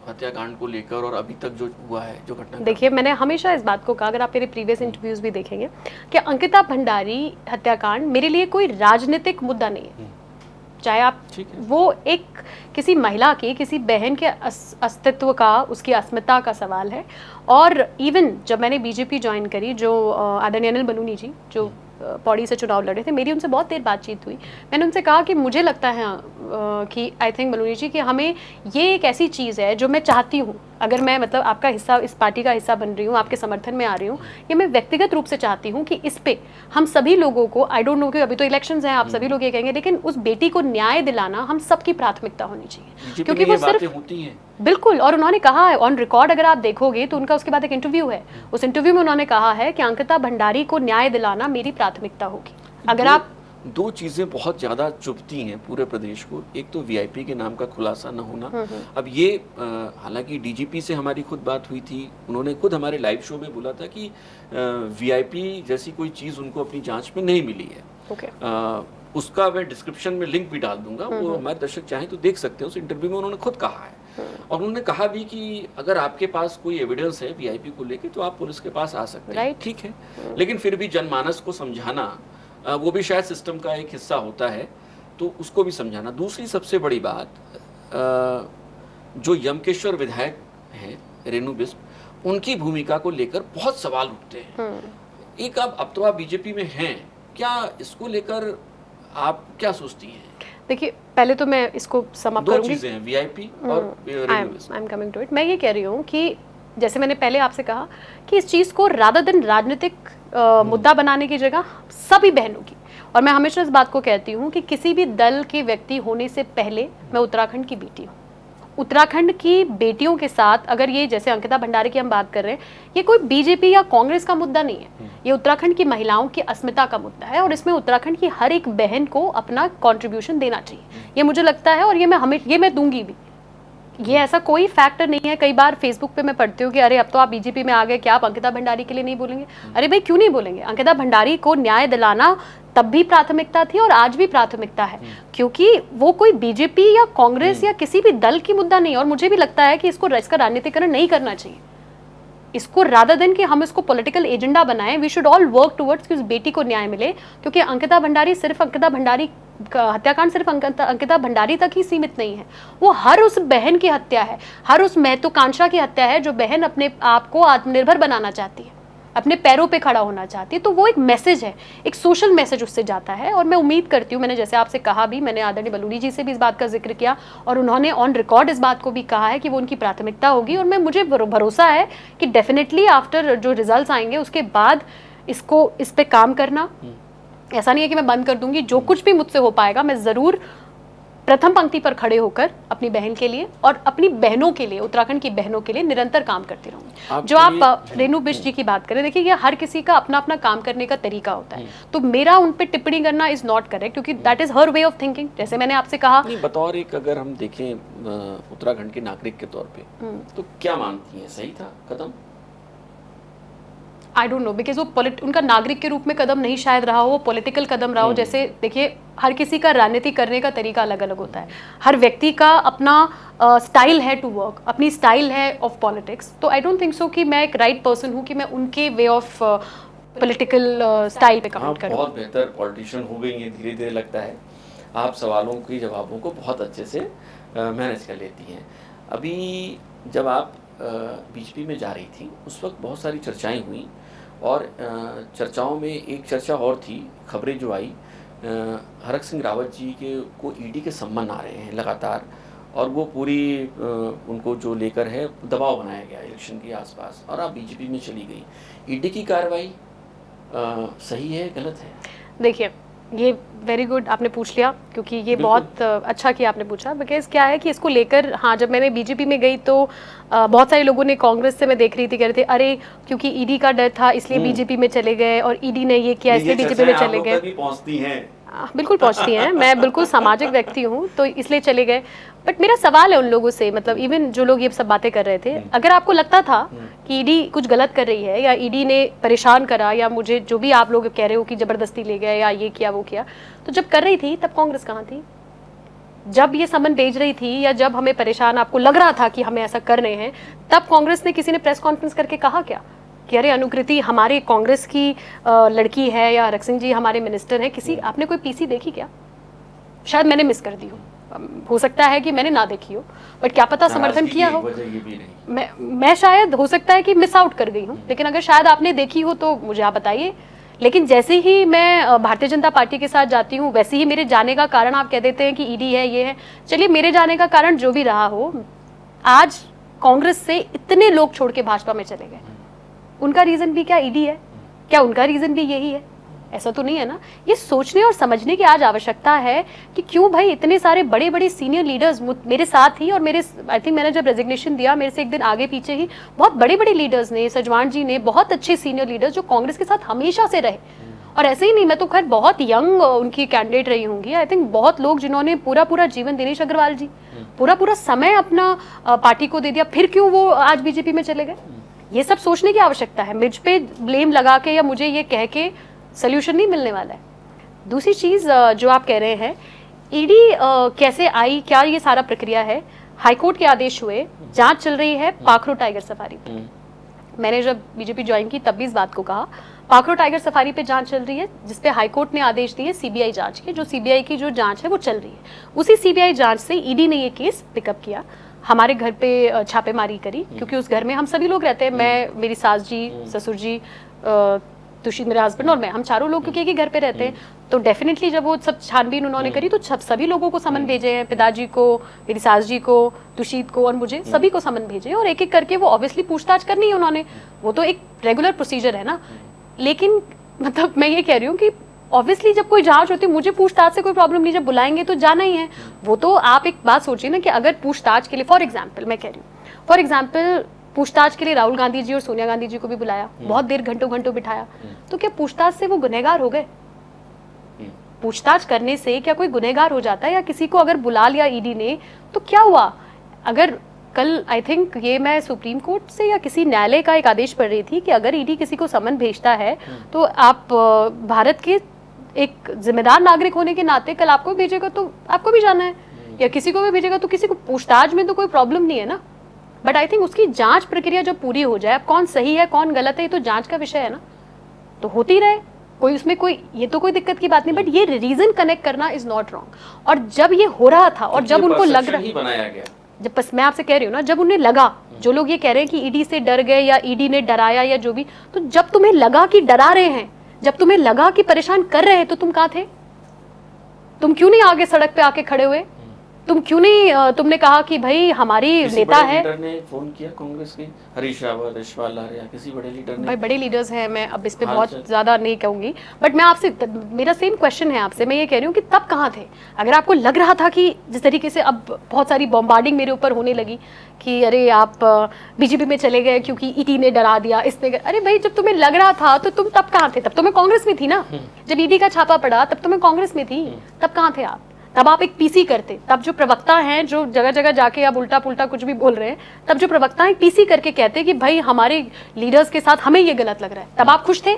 हत्याकांड को लेकर और अभी तक जो हुआ है, जो घटना? देखिए, मैंने हमेशा इस बात को कहा, अगर आप मेरे प्रीवियस इंटरव्यूज भी देखेंगे, कि अंकिता भंडारी हत्याकांड मेरे लिए कोई राजनीतिक मुद्दा नहीं है। चाहे आप वो एक किसी महिला की, किसी बहन के अस्तित्व का, उसकी अस्मिता का सवाल है। और इवन जब मैंने बीजेपी ज्वाइन करी, जो आदरणीय अनिल बलूनी जी जो पौड़ी से चुनाव लड़े थे, मेरी उनसे बहुत देर बातचीत हुई। मैंने उनसे कहा कि मुझे लगता है कि आई थिंक बलूनी जी कि हमें ये एक ऐसी चीज़ है जो मैं चाहती हूँ, अगर मैं मतलब आपका हिस्सा, इस पार्टी का हिस्सा बन रही हूँ, आपके समर्थन में आ रही हूँ, ये मैं व्यक्तिगत रूप से चाहती हूँ कि इस पे हम सभी लोगों को, आई डोंट नो कि अभी तो इलेक्शंस हैं, आप सभी लोग ये कहेंगे, लेकिन उस बेटी को न्याय दिलाना हम सबकी प्राथमिकता होनी चाहिए, क्योंकि वो सिर्फ होती हैं। बिल्कुल। और उन्होंने कहा है ऑन रिकॉर्ड, अगर आप देखोगे तो उनका उसके बाद एक इंटरव्यू है, उस इंटरव्यू में उन्होंने कहा है कि अंकिता भंडारी को न्याय दिलाना मेरी प्राथमिकता होगी। अगर आप दो चीज़ें बहुत ज़्यादा चुभती हैं पूरे प्रदेश को, एक तो वीआईपी के नाम का खुलासा न होना। अब ये हालांकि डीजीपी से हमारी खुद बात हुई थी, उन्होंने खुद हमारे लाइव शो में बोला था कि वीआईपी जैसी कोई चीज़ उनको अपनी जांच में नहीं मिली है। उसका मैं डिस्क्रिप्शन में लिंक भी डाल दूंगा, वो हमारे दर्शक चाहें तो देख सकते हैं। उस इंटरव्यू में उन्होंने खुद कहा है, और उन्होंने कहा भी कि अगर आपके पास कोई एविडेंस है वीआईपी को लेके तो आप पुलिस के पास आ सकते हैं, ठीक है, लेकिन फिर भी जनमानस को समझाना, वो भी शायद सिस्टम का एक हिस्सा होता है, तो उसको भी समझाना। दूसरी सबसे बड़ी बात, जो यमकेश्वर विधायक हैं रेणु बिष्ट, उनकी भूमिका को लेकर बहुत सवाल उठते हैं। एक अब तो आप बीजेपी में हैं, क्या इसको लेकर आप क्या सोचती हैं? देखिए, पहले तो मैं इसको समाप्त करूंगी। दो चीजें हैं, वीआईपी और Renu Bisht. I am coming to it. मैं ये कह रही हूँ कि जैसे मैंने पहले आपसे कहा कि इस चीज़ को रादर देन राजनीतिक मुद्दा बनाने की जगह सभी बहनों की, और मैं हमेशा इस बात को कहती हूँ कि किसी भी दल के व्यक्ति होने से पहले मैं उत्तराखंड की बेटी हूँ। उत्तराखंड की बेटियों के साथ, अगर ये जैसे अंकिता भंडारी की हम बात कर रहे हैं, ये कोई बीजेपी या कांग्रेस का मुद्दा नहीं है, ये उत्तराखंड की महिलाओं की अस्मिता का मुद्दा है, और इसमें उत्तराखंड की हर एक बहन को अपना कंट्रीब्यूशन देना चाहिए, ये मुझे लगता है। और ये मैं दूंगी भी, ये ऐसा कोई फैक्टर नहीं है। कई बार फेसबुक पे मैं पढ़ती हूँ कि अरे अब तो आप बीजेपी में आ गए, क्या आप अंकिता भंडारी के लिए नहीं बोलेंगे? अरे भाई क्यों नहीं बोलेंगे? अंकिता भंडारी को न्याय दिलाना तब भी प्राथमिकता थी और आज भी प्राथमिकता है, क्योंकि वो कोई बीजेपी या कांग्रेस या किसी भी दल की मुद्दा नहीं है। और मुझे भी लगता है कि इसको राजनीतिकरण नहीं करना चाहिए। इसको रादर देन कि हम इसको पॉलिटिकल एजेंडा बनाएं, we should all work towards कि उस बेटी को न्याय मिले। क्योंकि अंकिता भंडारी हत्याकांड सिर्फ अंकिता भंडारी तक ही सीमित नहीं है, वो हर उस बहन की हत्या है, हर उस महत्वाकांक्षा की हत्या है जो बहन अपने आप को आत्मनिर्भर बनाना चाहती है, अपने पैरों पे खड़ा होना चाहती है। तो वो एक मैसेज है, एक सोशल मैसेज उससे जाता है। और मैं उम्मीद करती हूँ, मैंने जैसे आपसे कहा भी, मैंने आदरणीय बलूनी जी से भी इस बात का जिक्र किया और उन्होंने ऑन रिकॉर्ड इस बात को भी कहा है कि वो उनकी प्राथमिकता होगी। और मुझे भरोसा है कि डेफिनेटली आफ्टर जो रिजल्ट्स आएंगे उसके बाद इस पे काम करना, ऐसा नहीं है कि मैं बंद कर दूंगी। जो कुछ भी मुझसे हो पाएगा मैं ज़रूर प्रथम पंक्ति पर खड़े होकर अपनी बहन के लिए और अपनी बहनों के लिए, उत्तराखंड की बहनों के लिए निरंतर काम करती रहूंगी। जो आप रेणु बिष्ट जी की बात करें, देखिए ये हर किसी का अपना अपना काम करने का तरीका होता है, तो मेरा उन पे टिप्पणी करना इज नॉट करेक्ट, क्योंकि that is her way of thinking. जैसे मैंने आपसे कहा, बतौर एक अगर हम देखें उत्तराखंड के नागरिक के तौर पे, तो क्या मानती हैं, सही था कदम? आई डोंट नो, बिकॉज वो उनका नागरिक के रूप में कदम नहीं शायद रहा हो, वो पॉलिटिकल कदम रहा हो। जैसे देखिए हर किसी का राजनीति करने का तरीका अलग अलग होता है, हर व्यक्ति का अपना स्टाइल है टू वर्क, अपनी स्टाइल है ऑफ पॉलिटिक्स। तो आई डोंट थिंक सो कि मैं एक राइट पर्सन हूँ कि मैं उनके वे ऑफ पॉलिटिकल स्टाइल पे कमेंट करूँ। बहुत बेहतर पॉलिटिशियन हो गई हैं धीरे धीरे, लगता है आप सवालों के जवाबों को बहुत अच्छे से मैनेज कर लेती हैं। अभी जब आप बीजेपी में जा रही थी उस वक्त बहुत सारी चर्चाएं हुई, और चर्चाओं में एक चर्चा और थी, खबरें जो आई, हरक सिंह रावत जी को ईडी के सम्मन आ रहे हैं लगातार, और वो पूरी उनको जो लेकर है दबाव बनाया गया इलेक्शन के आसपास, और आप बीजेपी में चली गई। ईडी की कार्रवाई सही है, गलत है? देखिए ये वेरी गुड आपने पूछ लिया, क्योंकि ये बहुत अच्छा किया आपने पूछा। बिकॉज क्या है कि इसको लेकर, हाँ, जब मैंने बीजेपी में गई तो बहुत सारे लोगों ने, कांग्रेस से मैं देख रही थी, कह रहे थे अरे क्योंकि ईडी का डर था इसलिए बीजेपी में चले गए, और ईडी ने ये किया इसलिए बीजेपी में चले गए। पहुंचती हैं, बिल्कुल पहुंचती हैं, मैं बिल्कुल सामाजिक व्यक्ति हूँ तो इसलिए चले गए। बट मेरा सवाल है उन लोगों से, मतलब इवन जो लोग ये सब बातें कर रहे थे, अगर आपको लगता था कि ईडी कुछ गलत कर रही है या ईडी ने परेशान करा, या मुझे जो भी आप लोग कह रहे हो कि जबरदस्ती ले गए या ये किया वो किया, तो जब कर रही थी तब कांग्रेस कहाँ थी? जब ये समन भेज रही थी या जब हमें परेशान, आपको लग रहा था कि हमें ऐसा कर रहे हैं, तब कांग्रेस ने, किसी ने प्रेस कॉन्फ्रेंस करके कहा क्या कि अरे अनुकृति हमारे कांग्रेस की लड़की है या हरक सिंह जी हमारे मिनिस्टर हैं? किसी, आपने कोई पीसी देखी क्या? शायद मैंने मिस कर दी हो, हो सकता है कि मैंने ना देखी हो, बट क्या पता समर्थन किया हो। मैं शायद, हो सकता है कि मिस आउट कर गई हूँ, लेकिन अगर शायद आपने देखी हो तो मुझे आप बताइए। लेकिन जैसे ही मैं भारतीय जनता पार्टी के साथ जाती हूँ, वैसे ही मेरे जाने का कारण आप कह देते हैं कि ईडी है, ये है। चलिए, मेरे जाने का कारण जो भी रहा हो, आज कांग्रेस से इतने लोग छोड़ के भाजपा में चले गए, उनका रीजन भी क्या ईडी है? क्या उनका रीजन भी यही है? ऐसा तो नहीं है ना। ये सोचने और समझने की आज आवश्यकता है कि क्यों भाई इतने सारे बड़े बड़े सीनियर लीडर्स मेरे साथ ही, और मेरे, आई थिंक मैंने जब रेजिग्नेशन दिया मेरे से एक दिन आगे पीछे ही बहुत बड़े बड़े लीडर्स ने, सजवान जी ने, बहुत अच्छे सीनियर लीडर्स जो कांग्रेस के साथ हमेशा से रहे। और ऐसे ही नहीं, मैं तो खैर बहुत यंग उनकी कैंडिडेट रही होंगी। आई थिंक बहुत लोग जिन्होंने पूरा पूरा जीवन, दिनेश अग्रवाल जी पूरा पूरा समय अपना पार्टी को दे दिया, फिर क्यों वो आज बीजेपी में चले गए? ये सब सोचने की आवश्यकता है। मुझ पे ब्लेम लगा के या मुझे ये कह के सल्यूशन नहीं मिलने वाला है। दूसरी चीज़ जो आप कह रहे हैं, ईडी कैसे आई, क्या ये सारा प्रक्रिया है? हाईकोर्ट के आदेश हुए, जांच चल रही है पाखरो टाइगर सफारी पे। मैंने जब बीजेपी ज्वाइन की तब भी इस बात को कहा, पाखरो टाइगर सफारी पे जांच चल रही है, जिसपे हाईकोर्ट ने आदेश दिए सीबीआई जांच के। जो सीबीआई की जो जांच है वो चल रही है। उसी सीबीआई जांच से ईडी ने ये केस पिकअप किया, हमारे घर पे छापेमारी करी, क्योंकि उस घर में हम सभी लोग रहते हैं, मैं, मेरी सास जी, ससुर जी, तुषित मेरे हस्बैंड और मैं, हम चारों लोग क्योंकि एक ही घर पे रहते हैं। तो डेफिनेटली जब वो सब छानबीन उन्होंने करी तो सभी लोगों को समन भेजे हैं, पिताजी को, मेरी सास जी को, तुषित को और मुझे, सभी को समन भेजे, और एक एक करके वो ऑब्वियसली पूछताछ करनी है उन्होंने, वो तो एक रेगुलर प्रोसीजर है ना। लेकिन मतलब मैं ये कह रही हूँ कि ऑब्वियसली जब कोई जांच होती है, मुझे पूछताछ से कोई प्रॉब्लम नहीं, जब बुलाएंगे तो जाना ही है। वो तो आप एक बात सोचिए ना कि अगर पूछताछ के लिए, फॉर एग्जाम्पल मैं कह रही हूँ, फॉर एग्जाम्पल पूछताछ के लिए राहुल गांधी जी और सोनिया गांधी जी को भी बुलाया, बहुत देर घंटों घंटों बिठाया, तो क्या पूछताछ से वो गुनहगार हो गए? पूछताछ करने से क्या कोई गुनहगार हो जाता है? या किसी को अगर बुला लिया ईडी ने तो क्या हुआ? अगर कल आई थिंक ये मैं सुप्रीम कोर्ट से या किसी न्यायालय का एक आदेश पढ़ रही थी कि अगर ईडी किसी को समन भेजता है तो आप भारत के एक जिम्मेदार नागरिक होने के नाते कल आपको भेजेगा तो आपको भी जाना है, या किसी को भी भेजेगा तो किसी को पूछताछ में तो कोई प्रॉब्लम नहीं है ना। बट आई थिंक उसकी जांच प्रक्रिया जब पूरी हो जाए, अब कौन सही है कौन गलत है ये तो जांच का विषय है ना, तो होती रहे, कोई उसमें कोई ये तो कोई दिक्कत की बात नहीं। बट ये रीजन कनेक्ट करना इज नॉट रॉन्ग। और जब ये हो रहा था और जब उनको लग रहा, बनाया गया, जब बस मैं आपसे कह रही हूँ ना, जब उन्हें लगा, जो लोग ये कह रहे हैं कि ईडी से डर गए या ईडी ने डराया या जो भी, तो जब तुम्हें लगा कि डरा रहे हैं, जब तुम्हें लगा कि परेशान कर रहे हैं, तो तुम कहाँ थे? तुम क्यों नहीं आगे सड़क पे आके खड़े हुए? तुम क्यों नहीं, तुमने कहा कि भाई हमारी नेता है। लीडर ने फोन किया कांग्रेस के, हरीश रावत, यशपाल आर्या, किसी बड़े लीडर ने? भाई बड़े लीडर्स हैं, मैं अब इस पे बहुत ज्यादा नहीं कहूंगी, बट मैं आपसे, मेरा सेम क्वेश्चन है आपसे, मैं ये कह रही हूँ कि तब कहाँ थे? अगर आपको लग रहा था कि जिस तरीके से अब बहुत सारी बॉम्बार्डिंग मेरे ऊपर होने लगी कि अरे आप बीजेपी में चले गए क्योंकि ईडी ने डरा दिया, इसने, अरे भाई जब तुम्हें लग रहा था तो तुम तब कहाँ थे? तब तो मैं कांग्रेस में थी ना। जब ईडी का छापा पड़ा तब तो मैं कांग्रेस में थी, तब कहाँ थे आप? तब आप एक पीसी करते, तब जो प्रवक्ता हैं जो जगह जगह जाके आप उल्टा पुल्टा कुछ भी बोल रहे हैं, तब जो प्रवक्ता एक पीसी करके कहते कि भाई हमारे लीडर्स के साथ हमें ये गलत लग रहा है, तब आप खुश थे।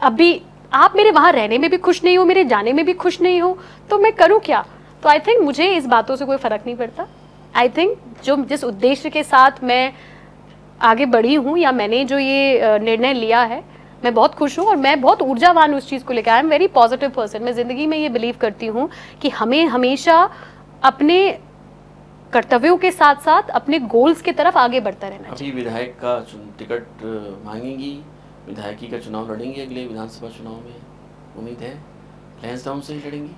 अब भी आप मेरे वहां रहने में भी खुश नहीं हो, मेरे जाने में भी खुश नहीं हो, तो मैं करूं क्या? तो आई थिंक मुझे इस बातों से कोई फर्क नहीं पड़ता। आई थिंक जो जिस उद्देश्य के साथ मैं आगे बढ़ी हूँ या मैंने जो ये निर्णय लिया है, मैं बहुत खुश हूँ और मैं बहुत ऊर्जावान उस चीज़ को लेकर। आई एम वेरी पॉजिटिव पर्सन। मैं ज़िंदगी में ये बिलीव करती हूँ कि हमें हमेशा अपने कर्तव्यों के साथ साथ अपने गोल्स की तरफ आगे बढ़ता रहना चाहिए। अभी विधायक का टिकट मांगेंगी, विधायकी का चुनाव लड़ेंगी अगले विधानसभा चुनाव में, उम्मीद है लैंसडाउन से ही लड़ेंगी?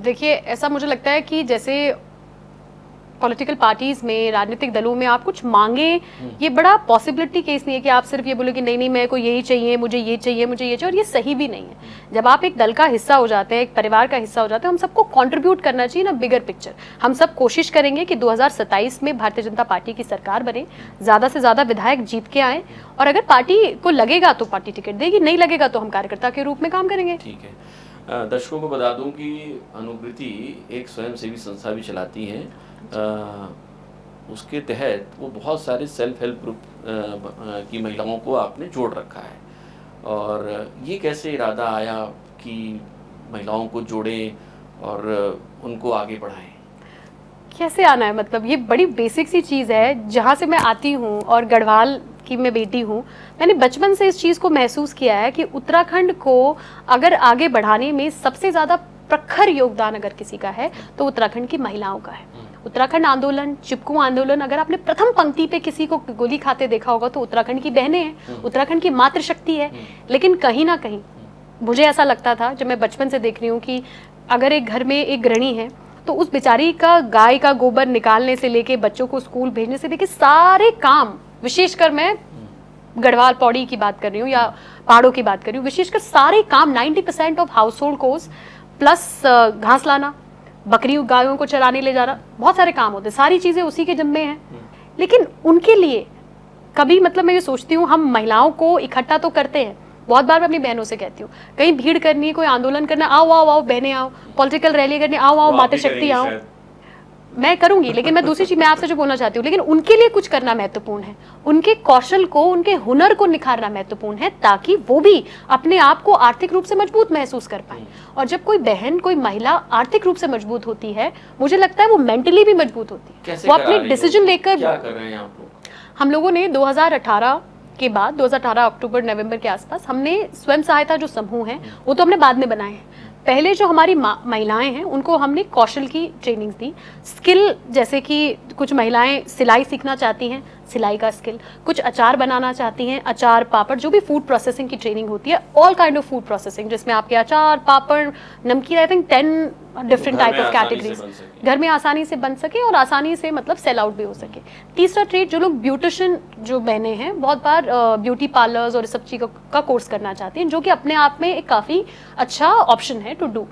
देखिए, ऐसा मुझे लगता है कि जैसे पॉलिटिकल पार्टीज में, राजनीतिक दलों में आप कुछ मांगे, ये बड़ा पॉसिबिलिटी केस नहीं है कि आप सिर्फ ये बोलो कि नहीं नहीं मेरे को यही चाहिए, मुझे ये चाहिए, मुझे ये चाहिए, और ये सही भी नहीं है। जब आप एक दल का हिस्सा हो जाते हैं, एक परिवार का हिस्सा हो जाते हैं, हम सबको कंट्रीब्यूट करना चाहिए ना बिगर पिक्चर। हम सब कोशिश करेंगे कि 2027 में भारतीय जनता पार्टी की सरकार बने, ज़्यादा से ज़्यादा विधायक जीत के आए, और अगर पार्टी को लगेगा तो पार्टी टिकट देगी, नहीं लगेगा तो हम कार्यकर्ता के रूप में काम करेंगे। ठीक है। दर्शकों को बता दूं कि अनुकृति एक स्वयंसेवी संस्था भी चलाती हैं। उसके तहत वो बहुत सारे सेल्फ हेल्प ग्रुप की महिलाओं को आपने जोड़ रखा है, और ये कैसे इरादा आया कि महिलाओं को जोड़ें और उनको आगे बढ़ाएं? कैसे आना है, मतलब ये बड़ी बेसिक सी चीज़ है। जहाँ से मैं आती हूँ और गढ़वाल की मैं बेटी हूँ, मैंने बचपन से इस चीज़ को महसूस किया है कि उत्तराखंड को अगर आगे बढ़ाने में सबसे ज़्यादा प्रखर योगदान अगर किसी का है तो उत्तराखंड की महिलाओं का है। उत्तराखंड आंदोलन, चिपकू आंदोलन, अगर आपने प्रथम पंक्ति पे किसी को गोली खाते देखा होगा तो उत्तराखंड की बहनें हैं, उत्तराखंड की मातृशक्ति है। लेकिन कहीं ना कहीं मुझे ऐसा लगता था, जब मैं बचपन से देख रही हूँ, कि अगर एक घर में एक गृहिणी है तो उस बेचारी का गाय का गोबर निकालने से लेके बच्चों को स्कूल भेजने से लेके सारे काम, विशेषकर मैं गढ़वाल पौड़ी की बात कर रही हूँ या पहाड़ों की बात कर रही हूँ, विशेषकर सारे काम 90% of house hold course plus घास लाना, बकरी गायों को चराने ले जाना, बहुत सारे काम होते हैं, सारी चीज़ें उसी के जिम्मे हैं। लेकिन उनके लिए कभी, मतलब मैं ये सोचती हूँ, हम महिलाओं को इकट्ठा तो करते हैं, बहुत बार मैं अपनी बहनों से कहती हूँ, कहीं भीड़ करनी है, कोई आंदोलन करना, आओ आओ आओ बहनें आओ, पॉलिटिकल रैली करनी, आओ आओ मातृशक्ति आओ, मैं करूंगी। लेकिन मैं दूसरी चीज मैं आपसे जो बोलना चाहती हूँ, लेकिन उनके लिए कुछ करना महत्वपूर्ण है, उनके कौशल को, उनके हुनर को निखारना महत्वपूर्ण है, ताकि वो भी अपने आप को आर्थिक रूप से मजबूत महसूस कर पाए। और जब कोई बहन, कोई महिला आर्थिक रूप से मजबूत होती है, मुझे लगता है वो मेंटली भी मजबूत होती है, वो अपने डिसीजन लेकर। क्या कर रहे हैं आप लोग? हम लोगों ने 2018 के बाद, 2018 अक्टूबर नवंबर के आसपास, हमने स्वयं सहायता जो समूह हैं वो तो हमने बाद में बनाए हैं। पहले जो हमारी महिलाएं हैं उनको हमने कौशल की ट्रेनिंग्स दी, स्किल, जैसे कि कुछ महिलाएं सिलाई सीखना चाहती हैं, सिलाई का स्किल, कुछ अचार बनाना चाहती हैं, अचार पापड़, जो भी फूड प्रोसेसिंग की ट्रेनिंग होती है, all kind of food processing, जिसमें आपके अचार, पापड़, नमकीन, I think 10 different type of categories घर में आसानी से बन सके और आसानी से मतलब सेल आउट भी हो सके। तीसरा ट्रेड, जो लोग ब्यूटिशियन जो बहने हैं, बहुत बार ब्यूटी पार्लर्स और इस सब चीज़ों का कोर्स करना चाहती हैं, जो कि अपने आप में एक काफ़ी अच्छा ऑप्शन है टू डू।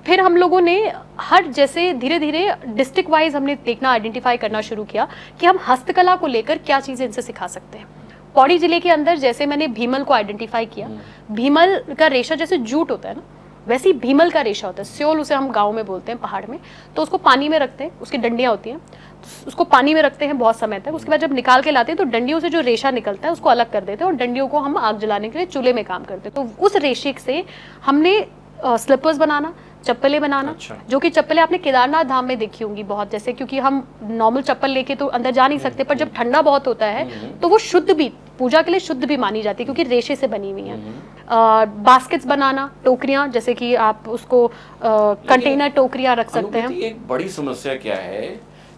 फिर हम लोगों ने हर, जैसे धीरे धीरे डिस्ट्रिक्ट वाइज हमने देखना, आइडेंटिफाई करना शुरू किया कि हम हस्तकला को लेकर क्या चीज़ें इनसे सिखा सकते हैं। पौड़ी जिले के अंदर जैसे मैंने भीमल को आइडेंटिफाई किया, भीमल का रेशा जैसे जूट होता है ना, वैसे ही भीमल का रेशा होता है, स्योल उसे हम गाँव में बोलते हैं, पहाड़ में, तो उसको पानी में रखते हैं, उसकी डंडियाँ होती हैं, उसको पानी में रखते हैं बहुत समय तक, उसके बाद जब निकाल के लाते हैं तो डंडियों से जो रेशा निकलता है उसको अलग कर देते हैं और डंडियों को हम आग जलाने के लिए चूल्हे में काम करते हैं। तो उस रेशे से हमने स्लीपर्स बनाना, चप्पलें बनाना। अच्छा। जो कि चप्पलें आपने केदारनाथ धाम में देखी होंगी बहुत, जैसे क्योंकि हम नॉर्मल चप्पल लेके तो अंदर जा नहीं सकते, पर जब ठंडा बहुत होता है तो वो शुद्ध भी, पूजा के लिए शुद्ध भी मानी जाती है क्योंकि रेशे से बनी हुई है। बास्केट्स बनाना, टोकरियां, जैसे कि आप उसको कंटेनर टोकरियां रख सकते हैं। एक बड़ी समस्या क्या है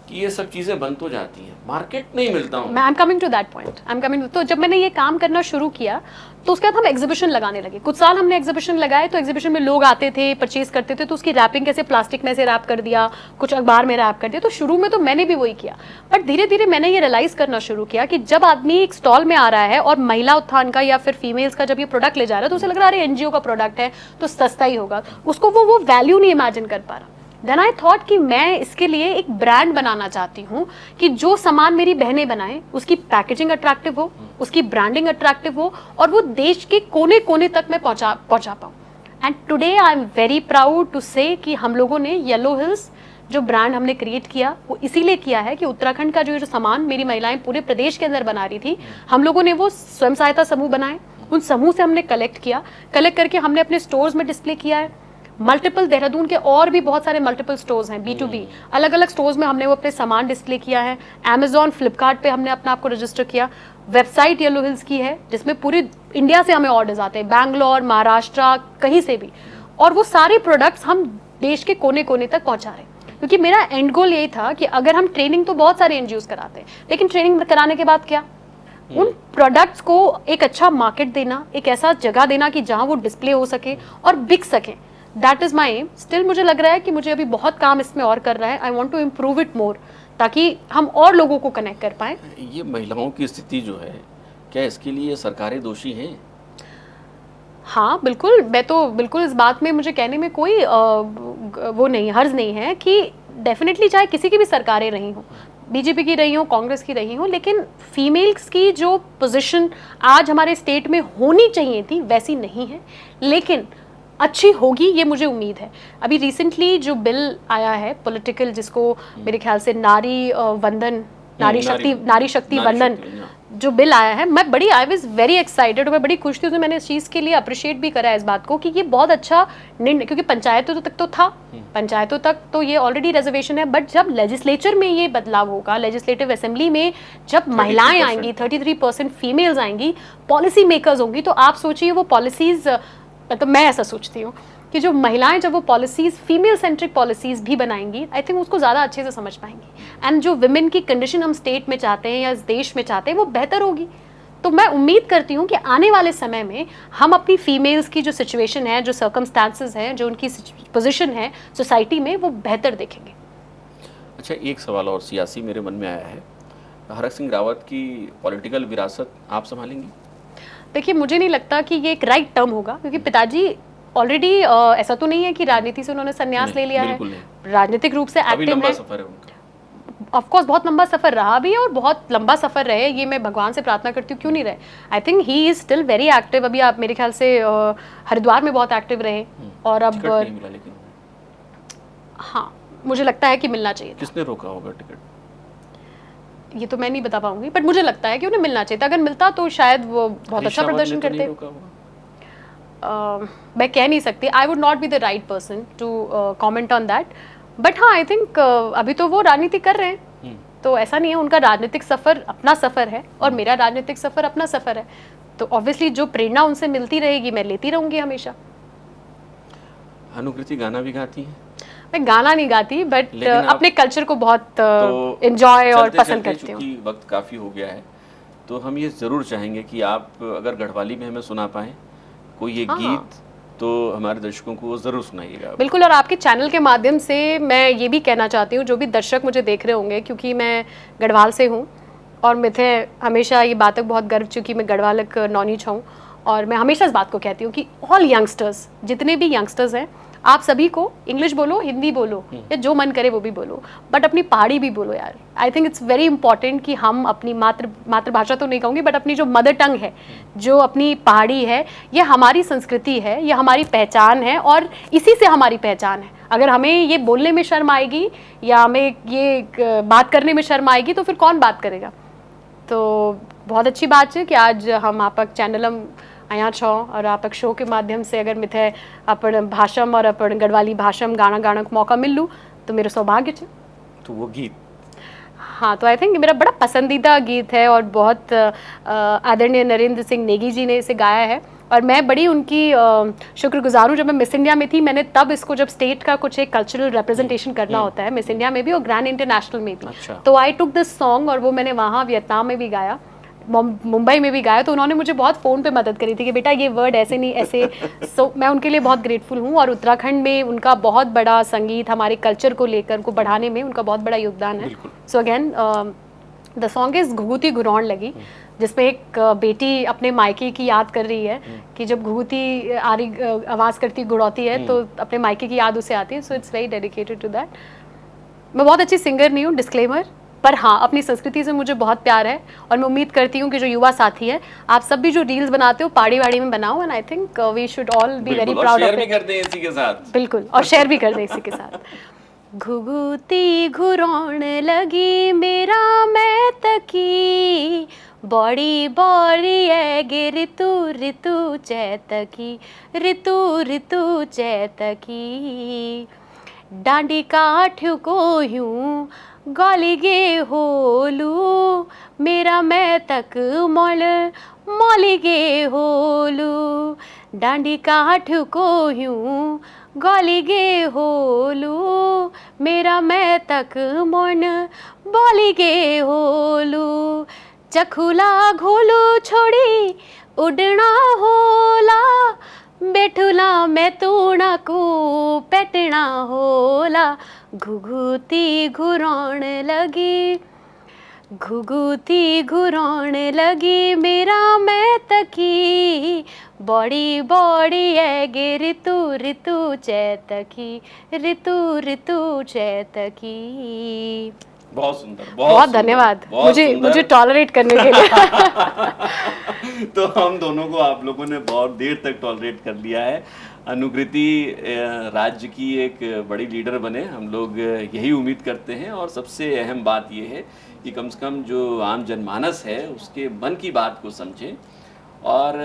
कि ये सब चीजें बंद तो जाती हैं, मार्केट नहीं मिलता हूँ। I am coming to that point. तो जब मैंने ये काम करना शुरू किया तो उसके बाद हम एग्जीबिशन लगाने लगे। कुछ साल हमने एग्जीबिशन लगाए, तो एग्जीबिशन में लोग आते थे, परचेज करते थे, तो उसकी रैपिंग कैसे प्लास्टिक में से रैप कर दिया, कुछ अखबार में रैप कर दिया। तो शुरू में तो मैंने भी वही किया, बट धीरे धीरे मैंने ये रियलाइज करना शुरू किया कि जब आदमी एक स्टॉल में आ रहा है और महिला उत्थान का या फिर फीमेल्स का जब ये प्रोडक्ट ले जा रहा है तो उसे लग रहा है अरे एनजीओ का प्रोडक्ट है तो सस्ता ही होगा, उसको वो वैल्यू नहीं इमेजिन कर पा रहा। देन आई थॉट कि मैं इसके लिए एक ब्रांड बनाना चाहती हूँ कि जो सामान मेरी बहनें बनाएं उसकी पैकेजिंग अट्रैक्टिव हो, उसकी ब्रांडिंग अट्रैक्टिव हो और वो देश के कोने कोने तक मैं पहुंचा पाऊँ। And today I am very proud to say कि हम लोगों ने येलो हिल्स जो ब्रांड हमने क्रिएट किया वो इसीलिए किया है कि उत्तराखंड का जो सामान मेरी महिलाएं पूरे प्रदेश के अंदर बना रही थी, हम लोगों ने वो स्वयं सहायता समूह बनाए, उन समूह से हमने कलेक्ट करके हमने अपने स्टोर्स में डिस्प्ले किया है। मल्टीपल देहरादून के और भी बहुत सारे मल्टीपल स्टोर्स हैं, B2B अलग अलग स्टोर्स में हमने वो अपने सामान डिस्प्ले किया है। Amazon, फ्लिपकार्ट पे हमने अपना आपको रजिस्टर किया। वेबसाइट येलो हिल्स की है जिसमें पूरी इंडिया से हमें ऑर्डर्स आते हैं, बैंगलोर, महाराष्ट्र, कहीं से भी, और वो सारे प्रोडक्ट्स हम देश के कोने कोने तक पहुंचा रहे हैं। क्योंकि मेरा एंड गोल यही था कि अगर हम ट्रेनिंग तो बहुत सारे NGOs कराते हैं, लेकिन ट्रेनिंग कराने के बाद क्या, उन प्रोडक्ट्स को एक अच्छा मार्केट देना, एक ऐसा जगह देना कि जहां वो डिस्प्ले हो सके और बिक सके। That is my aim. Still मुझे लग रहा है कि मुझे अभी बहुत काम इसमें और कर रहा है। I want to improve it more ताकि हम और लोगों को कनेक्ट कर पाए। ये महिलाओं की स्थिति जो है, क्या इसके लिए सरकारें दोषी हैं? हाँ बिल्कुल, मैं तो बिल्कुल इस बात में मुझे कहने में कोई वो नहीं, हर्ज नहीं है कि डेफिनेटली चाहे किसी की भी सरकारें रही हों, बीजेपी की रही हो, कांग्रेस की रही हो, लेकिन फीमेल्स की जो पोजीशन आज हमारे स्टेट में होनी चाहिए थी वैसी नहीं है, लेकिन अच्छी होगी ये मुझे उम्मीद है। अभी रिसेंटली जो बिल आया है पॉलिटिकल, जिसको मेरे ख्याल से नारी शक्ति वंदन जो बिल आया है, मैं बड़ी आई वाज वेरी एक्साइटेड, मैं बड़ी खुश थी उसमें। मैंने इस चीज़ के लिए अप्रिशिएट भी करा है इस बात को कि ये बहुत अच्छा निर्णय, क्योंकि पंचायतों तक तो था, पंचायतों तक तो ये ऑलरेडी रिजर्वेशन है, बट जब लेजिस्लेचर में ये बदलाव होगा, लेजिस्लेटिव असेंबली में जब महिलाएं आएंगी, 33% फीमेल्स आएंगी, पॉलिसी मेकर्स होंगी, तो आप सोचिए वो पॉलिसीज, मतलब मैं ऐसा सोचती हूँ कि जो महिलाएं जब वो पॉलिसीज, फीमेल सेंट्रिक पॉलिसीज भी बनाएंगी, आई थिंक उसको ज़्यादा अच्छे से समझ पाएंगी, एंड जो विमेन की कंडीशन हम स्टेट में चाहते हैं या इस देश में चाहते हैं वो बेहतर होगी। तो मैं उम्मीद करती हूँ कि आने वाले समय में हम अपनी फीमेल्स की जो सिचुएशन है, जो सर्कमस्टांसेस हैं, जो उनकी पोजीशन है सोसाइटी में, वो बेहतर देखेंगे। अच्छा, एक सवाल और सियासी मेरे मन में आया है, हरक सिंह रावत की पॉलिटिकल विरासत आप संभालेंगी? देखिए, मुझे नहीं लगता कि ये एक राइट टर्म होगा, क्योंकि पिताजी ऑलरेडी ऐसा तो नहीं है कि राजनीति से उन्होंने संन्यास ले लिया है, राजनीतिक रूप से एक्टिव है। ऑफ कोर्स बहुत लंबा सफर रहा भी है और बहुत लंबा सफर रहे, ये मैं भगवान से प्रार्थना करती हूँ क्यों नहीं रहे। I think he is still very active. अभी आप मेरे ख्याल से हरिद्वार में बहुत एक्टिव रहे, और अब हाँ मुझे लगता है कि मिलना चाहिए। किसने रोका होगा टिकट? ये तो मैं नहीं बता पाऊंगी, बट मुझे लगता है कि उन्हें मिलना चाहिए था। अगर मिलता तो शायद वो बहुत अच्छा प्रदर्शन करते। मैं कह नहीं सकती, I would not be the right person to comment on that, but हाँ आई थिंक अभी तो वो राजनीति कर रहे हैं, तो ऐसा नहीं है, उनका राजनीतिक सफर अपना सफर है और मेरा राजनीतिक सफर अपना सफर है, तो ऑब्वियसली जो प्रेरणा उनसे मिलती रहेगी मैं लेती रहूंगी हमेशा। अनुकृति गाना भी गाती है? मैं गाना नहीं गाती, बट अपने कल्चर को बहुत एंजॉय और पसंद करती हूँ। वक्त काफ़ी हो गया है, तो हम ये ज़रूर चाहेंगे कि आप अगर गढ़वाली में हमें सुना पाएँ कोई एक गीत, तो हमारे दर्शकों को वो ज़रूर सुनाइएगा। बिल्कुल, और आपके चैनल के माध्यम से मैं ये भी कहना चाहती हूँ, जो भी दर्शक मुझे देख रहे होंगे, क्योंकि मैं गढ़वाल से हूँ और मुझे हमेशा ये बात का बहुत गर्व, चूँकि मैं गढ़वालक नॉनीच हूँ, और मैं हमेशा इस बात को कहती हूँ कि ऑल यंगस्टर्स, जितने भी यंगस्टर्स हैं, आप सभी को इंग्लिश बोलो, हिंदी बोलो, या जो मन करे वो भी बोलो, बट अपनी पहाड़ी भी बोलो यार। I think it's very important कि हम अपनी मातृभाषा तो नहीं कहूँगी, बट अपनी जो मदर टंग है, जो अपनी पहाड़ी है, ये हमारी संस्कृति है, ये हमारी पहचान है, और इसी से हमारी पहचान है। अगर हमें ये बोलने में शर्म आएगी या हमें ये बात करने में शर्म आएगी तो फिर कौन बात करेगा। तो बहुत अच्छी बात है कि आज हम आपक चैनलम अँ छो और आपक शो के माध्यम से अगर मिथे अपन भाषम और अपन गढ़वाली भाषम गाना गाना को मौका मिल लूँ तो मेरा सौभाग्य है। तो वो गीत, हाँ, तो आई थिंक मेरा बड़ा पसंदीदा गीत है और बहुत आदरणीय नरेंद्र सिंह नेगी जी ने इसे गाया है और मैं बड़ी उनकी शुक्रगुजार हूँ। जब मैं मिस इंडिया में थी मैंने तब इसको, जब स्टेट का कुछ एक कल्चरल रिप्रेजेंटेशन करना होता है मिस इंडिया में भी और ग्रैंड इंटरनेशनल में भी, अच्छा। तो आई टुक दिस सॉन्ग और वो मैंने वहाँ वियतनाम में भी गाया, मुंबई में भी गाया, तो उन्होंने मुझे बहुत फ़ोन पे मदद करी थी कि बेटा ये वर्ड ऐसे नहीं ऐसे। सो मैं उनके लिए बहुत ग्रेटफुल हूँ और उत्तराखंड में उनका बहुत बड़ा संगीत हमारे कल्चर को लेकर को बढ़ाने में उनका बहुत बड़ा योगदान है। So again the song is Ghughuti Ghuraun Lagi, जिसमें एक बेटी अपने मायके की याद कर रही है कि जब घुघुती आवाज़ करती गुड़ौती है तो अपने मायके की याद उसे आती है। So it's very dedicated to that. मैं बहुत अच्छी सिंगर नहीं हूँ, डिस्क्लेमर, पर हाँ अपनी संस्कृति से मुझे बहुत प्यार है और मैं उम्मीद करती हूँ कि जो युवा साथी है आप सब भी जो रील्स बनाते हो पहाड़ी वाड़ी में बनाओ and I think we should all be very proud of it. करते हैं इसी के साथ, बिल्कुल, और शेयर भी कर दें इसी के साथ। घुघुती घुरौन लगी मेरा मैं तकी, बड़ी बड़ी है गे ऋतु ऋतु चैतकी, ऋतु ऋतु चैतकी, डांडी काठ्यू को यूं गली गे होलू, मेरा मैं तक मोल मोली गे होलू, डांडी काठ्यू को यूं गली गे होलू, मेरा मैं तक मन बोली गे होलू, चखुला घोलू छोड़ी उड़ना होला, बैठुला मैं तूणा को पेटना होला, घुघुती घुरौन लगी, घुघुती घुरौन लगी मेरा मैं तकी, बड़ी बड़ी है गे ऋतु ऋतु चैतकी, ऋतु ऋतु चैतकी। बहुत सुंदर, बहुत धन्यवाद मुझे टॉलरेट करने के लिए। तो हम दोनों को आप लोगों ने बहुत देर तक टॉलरेट कर लिया है। अनुकृति राज्य की एक बड़ी लीडर बने, हम लोग यही उम्मीद करते हैं और सबसे अहम बात यह है कि कम से कम जो आम जनमानस है उसके मन की बात को समझें और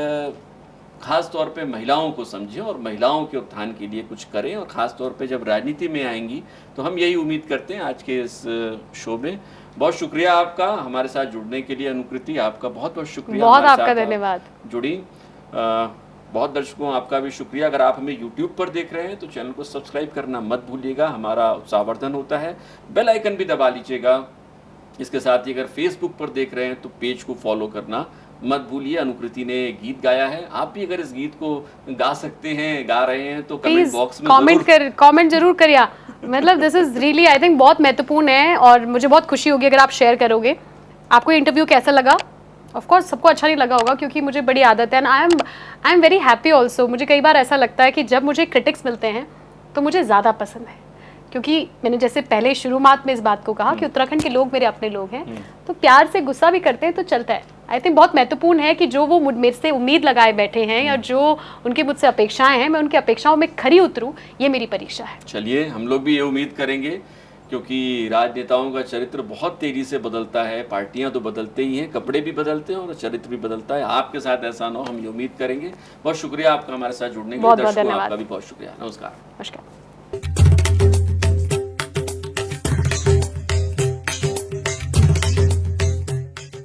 ख़ास तौर पे महिलाओं को समझें और महिलाओं के उत्थान के लिए कुछ करें और ख़ास तौर पे जब राजनीति में आएंगी तो हम यही उम्मीद करते हैं। आज के इस शो में बहुत शुक्रिया आपका हमारे साथ जुड़ने के लिए अनुकृति, आपका बहुत बहुत शुक्रिया, बहुत आपका धन्यवाद। जुड़ी बहुत दर्शकों आपका भी शुक्रिया। अगर आप हमें YouTube पर देख रहे हैं तो चैनल को सब्सक्राइब करना मत भूलिएगा, हमारा उत्साहवर्धन होता है। बेल आइकन भी दबा लीजिएगा। इसके साथ ही अगर फेसबुक पर देख रहे हैं तो पेज को फॉलो करना मत भूलिए। अनुकृति ने गीत गाया है, आप भी अगर इस गीत को गा सकते हैं, गा रहे हैं तो कमेंट बॉक्स में कमेंट जरूर करिए। मतलब this is really I think बहुत महत्वपूर्ण है और मुझे बहुत खुशी होगी अगर आप शेयर करोगे। आपको इंटरव्यू कैसा लगा? ऑफ कोर्स सबको अच्छा नहीं लगा होगा क्योंकि मुझे बड़ी आदत है and I am very happy also. मुझे कई बार ऐसा लगता है कि जब मुझे क्रिटिक्स मिलते हैं तो मुझे ज़्यादा पसंद है, क्योंकि मैंने जैसे पहले शुरुआत में इस बात को कहा कि उत्तराखंड के लोग मेरे अपने लोग हैं, तो प्यार से गुस्सा भी करते हैं तो चलता है। आई थिंक बहुत महत्वपूर्ण है कि जो वो मेरे से उम्मीद लगाए बैठे हैं या जो उनकी मुझसे अपेक्षाएं हैं, मैं उनकी अपेक्षाओं में खरी उतरूं, ये मेरी परीक्षा है। चलिए हम लोग भी ये उम्मीद करेंगे क्योंकि राजनेताओं का चरित्र बहुत तेजी से बदलता है, पार्टियां तो बदलते ही हैं, कपड़े भी बदलते हैं और चरित्र भी बदलता है। आपके साथ ऐसा ना हो, हम ये उम्मीद करेंगे। बहुत शुक्रिया आपका हमारे साथ जुड़ने के लिए। बहुत धन्यवाद। आपका भी बहुत शुक्रिया। नमस्कार। नमस्कार।